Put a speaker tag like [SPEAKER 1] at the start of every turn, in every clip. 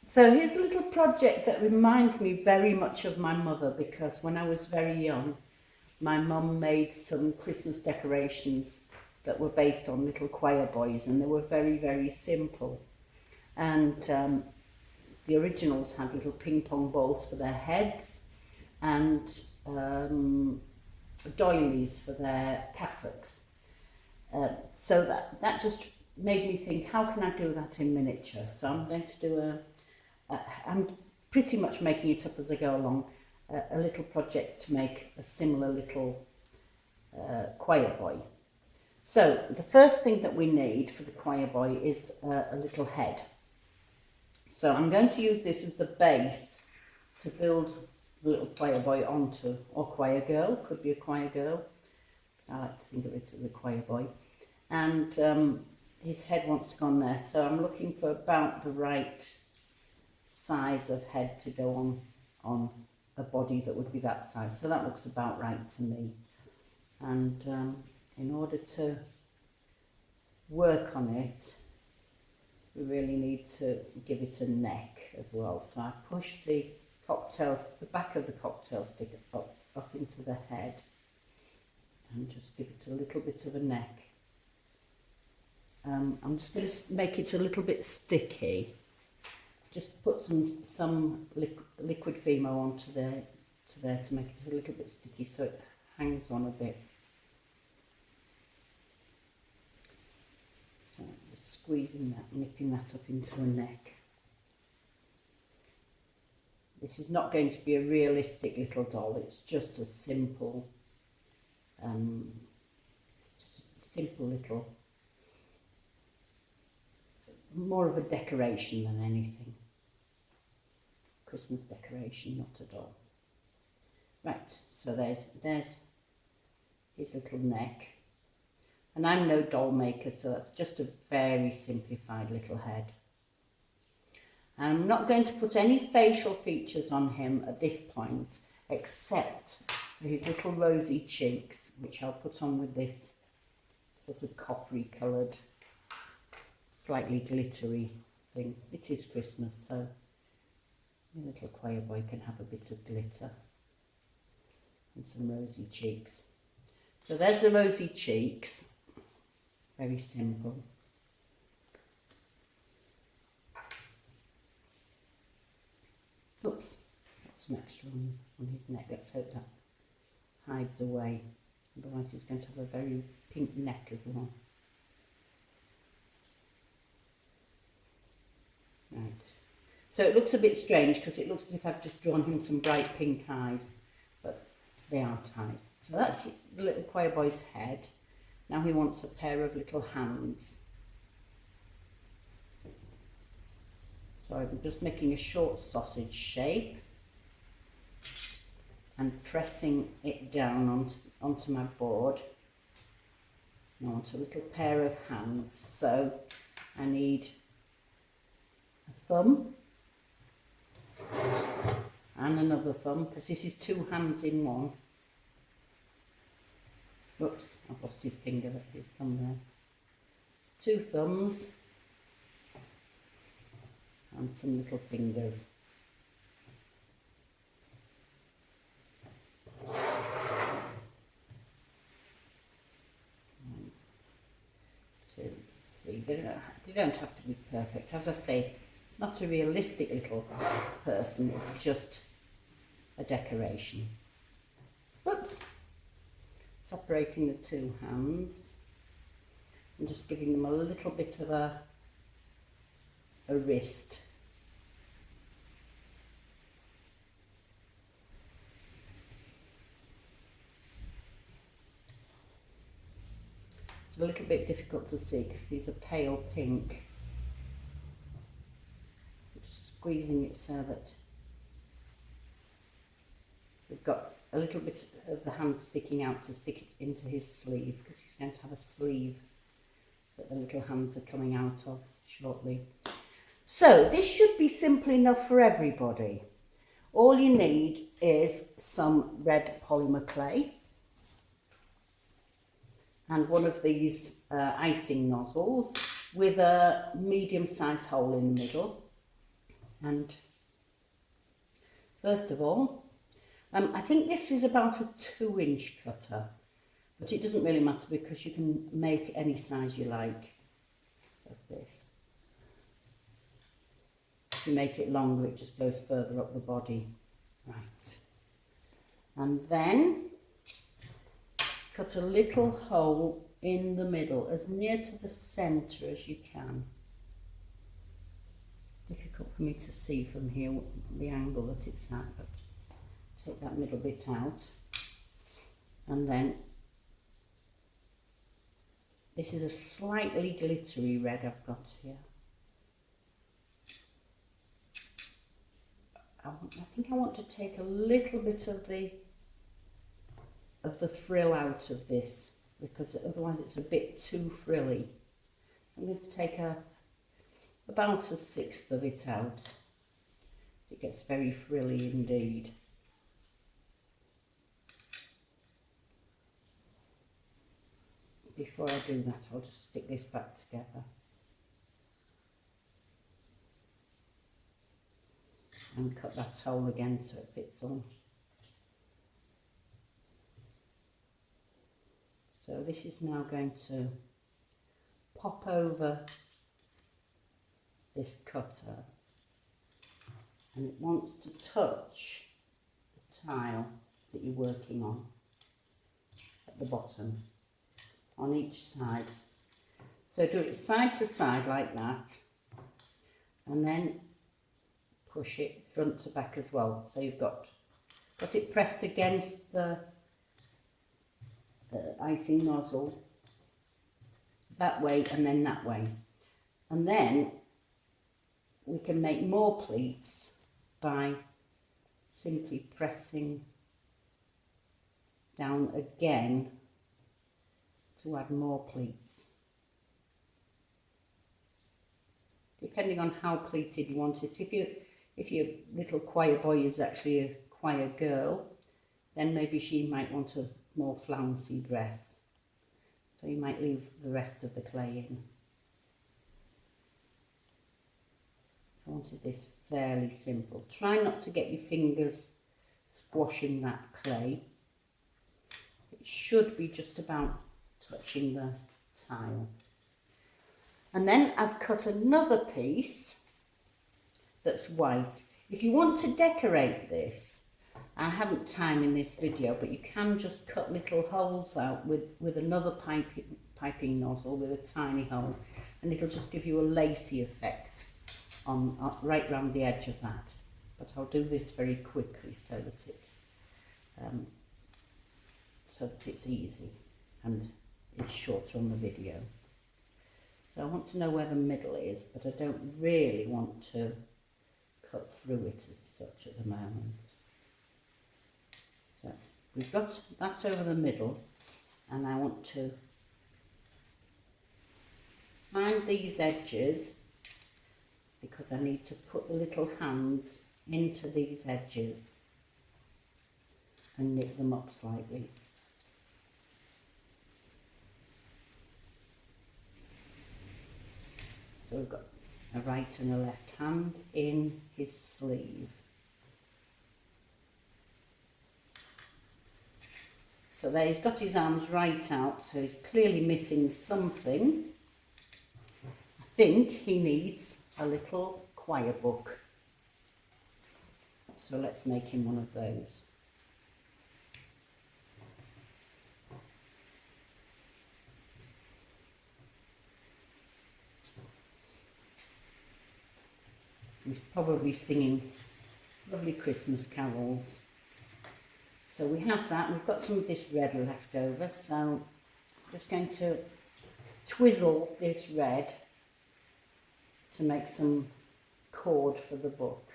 [SPEAKER 1] So here's a little project that reminds me very much of my mother, because when I was very young, my mum made some Christmas decorations that were based on little choir boys, and they were very, very simple. And the originals had little ping pong balls for their heads and doilies for their cassocks. So that just made me think, how can I do that in miniature? So I'm going to do I'm pretty much making it up as I go along, a little project to make a similar little choir boy. So the first thing that we need for the choir boy is a little head. So I'm going to use this as the base to build the little choir boy onto, or choir girl, could be a choir girl. I like to think of it as a choir boy. And his head wants to go on there, so I'm looking for about the right size of head to go on a body that would be that size. So that looks about right to me. And in order to work on it, we really need to give it a neck as well. So I push the back of the cocktail stick up into the head and just give it a little bit of a neck. I'm just going to make it a little bit sticky. Just put some liquid Fimo onto there to make it a little bit sticky so it hangs on a bit. So just squeezing that, nipping that up into a neck. This is not going to be a realistic little doll, it's just a simple, little, more of a decoration than anything. Christmas decoration, not a doll. Right, so there's his little neck. And I'm no doll maker, so that's just a very simplified little head. And I'm not going to put any facial features on him at this point, except for his little rosy cheeks, which I'll put on with this sort of coppery coloured, slightly glittery thing. It is Christmas, so my little choir boy can have a bit of glitter and some rosy cheeks. So there's the rosy cheeks, very simple. Oops, got some extra on his neck. Let's hope that hides away, otherwise he's going to have a very pink neck as well. Right, so it looks a bit strange because it looks as if I've just drawn him some bright pink eyes, but they aren't eyes. So that's the little choir boy's head. Now he wants a pair of little hands. So I'm just making a short sausage shape and pressing it down onto my board. I want a little pair of hands, so I need a thumb and another thumb, because this is two hands in one. Whoops, I've lost his finger, his thumb there. Two thumbs and some little fingers. 1, 2, 3. They don't have to be perfect. As I say, it's not a realistic little person, it's just a decoration. Whoops. Separating the two hands and just giving them a little bit of a wrist. It's a little bit difficult to see because these are pale pink. Just squeezing it so that we've got a little bit of the hand sticking out to stick it into his sleeve, because he's going to have a sleeve that the little hands are coming out of shortly. So this should be simple enough for everybody. All you need is some red polymer clay and one of these icing nozzles with a medium-sized hole in the middle. And first of all, I think this is about a 2-inch cutter, but it doesn't really matter because you can make any size you like of this. If you make it longer, it just goes further up the body. Right. And then cut a little hole in the middle, as near to the centre as you can. It's difficult for me to see from here the angle that it's at, but take that middle bit out. And then this is a slightly glittery red I've got here. I think I want to take a little bit of the frill out of this, because otherwise it's a bit too frilly. I'm going to take about 1/6 of it out. It gets very frilly indeed. Before I do that, I'll just stick this back together. And cut that hole again so it fits on. So this is now going to pop over this cutter, and it wants to touch the tile that you're working on at the bottom on each side. So do it side to side like that, and then push it front to back as well. So you've got it pressed against the icing nozzle that way and then that way. And then we can make more pleats by simply pressing down again to add more pleats. Depending on how pleated you want it. If your little choir boy is actually a choir girl, then maybe she might want a more flouncy dress. So you might leave the rest of the clay in. I wanted this fairly simple. Try not to get your fingers squashing that clay. It should be just about touching the tile. And then I've cut another piece that's white. If you want to decorate this, I haven't time in this video, but you can just cut little holes out with another piping nozzle with a tiny hole, and it'll just give you a lacy effect on right round the edge of that. But I'll do this very quickly so that it's easy and it's shorter on the video. So I want to know where the middle is, but I don't really want to cut through it as such at the moment. So we've got that over the middle, and I want to find these edges because I need to put the little hands into these edges and knit them up slightly. So we've got a right and a left hand in his sleeve. So there, he's got his arms right out, so he's clearly missing something. I think he needs a little choir book. So let's make him one of those. He's probably singing lovely Christmas carols. So we have that. We've got some of this red left over, so I'm just going to twizzle this red to make some cord for the book.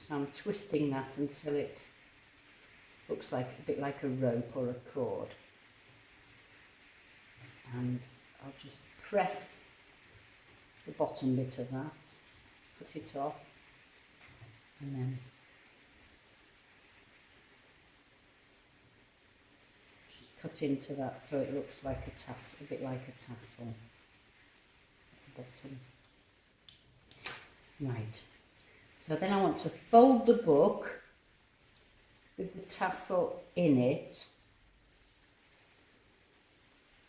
[SPEAKER 1] So I'm twisting that until it looks like a bit like a rope or a cord. And I'll just press the bottom bit of that, put it off, and then cut into that so it looks like a tassel, a bit like a tassel at the bottom. Right, so then I want to fold the book with the tassel in it,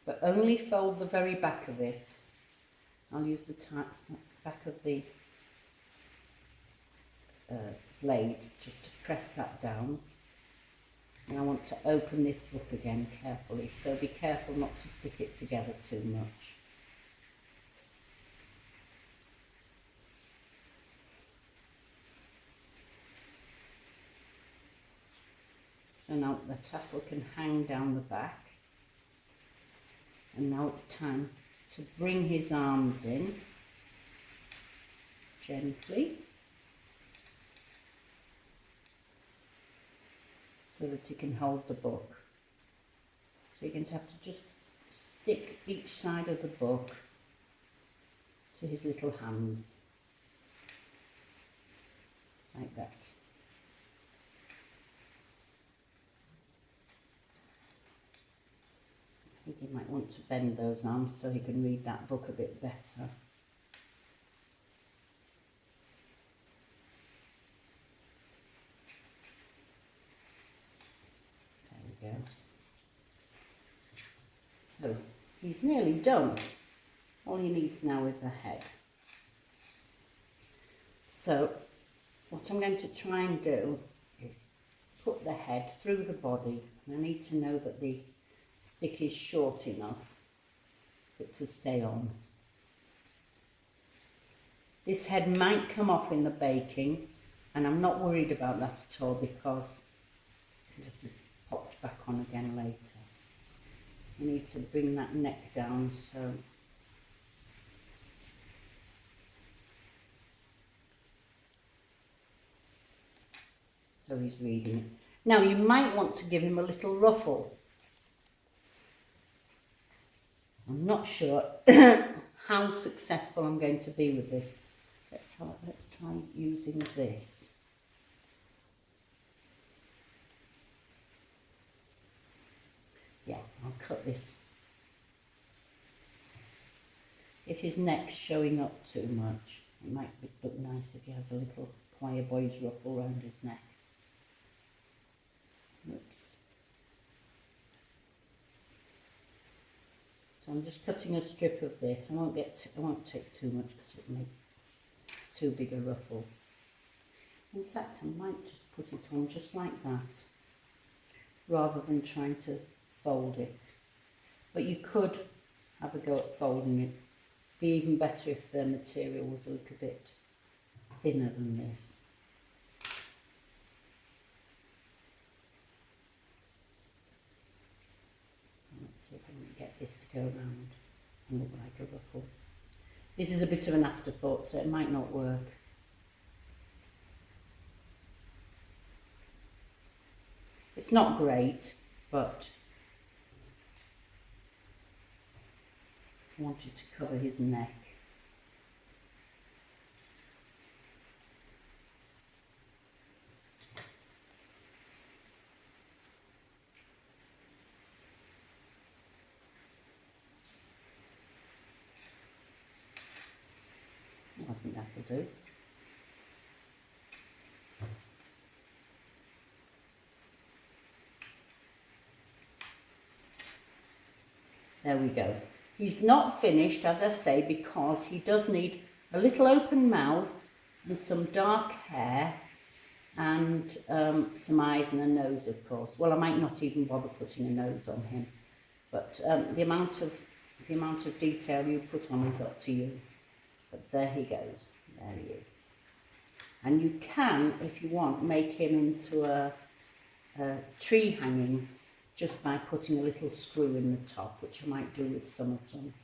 [SPEAKER 1] but only fold the very back of it. I'll use the back of the blade just to press that down. And I want to open this book again carefully, so be careful not to stick it together too much. So now the tassel can hang down the back. And now it's time to bring his arms in gently so that he can hold the book. So you're going to have to just stick each side of the book to his little hands, like that. I think you might want to bend those arms so he can read that book a bit better. There we go. So he's nearly done. All he needs now is a head. So what I'm going to try and do is put the head through the body, and I need to know that the stick is short enough for it to stay on. This head might come off in the baking, and I'm not worried about that at all because it can just be popped back on again later. You need to bring that neck down so he's reading it. Now you might want to give him a little ruffle. I'm not sure how successful I'm going to be with this. Let's try using this. Yeah, I'll cut this. If his neck's showing up too much, it might look nice if he has a little Choirboy's ruffle around his neck. Oops. So I'm just cutting a strip of this. I won't take too much because it will make too big a ruffle. In fact, I might just put it on just like that, rather than trying to fold it. But you could have a go at folding it. Be even better if the material was a little bit thinner than this. Let's see if I can get this to go around and look like a ruffle. This is a bit of an afterthought, so it might not work. It's not great, but I wanted to cover his neck. I think that'll do. There we go. He's not finished, as I say, because he does need a little open mouth and some dark hair and some eyes and a nose, of course. Well, I might not even bother putting a nose on him, but the amount of detail you put on is up to you. But there he goes. There he is. And you can, if you want, make him into a tree hanging just by putting a little screw in the top, which I might do with some of them.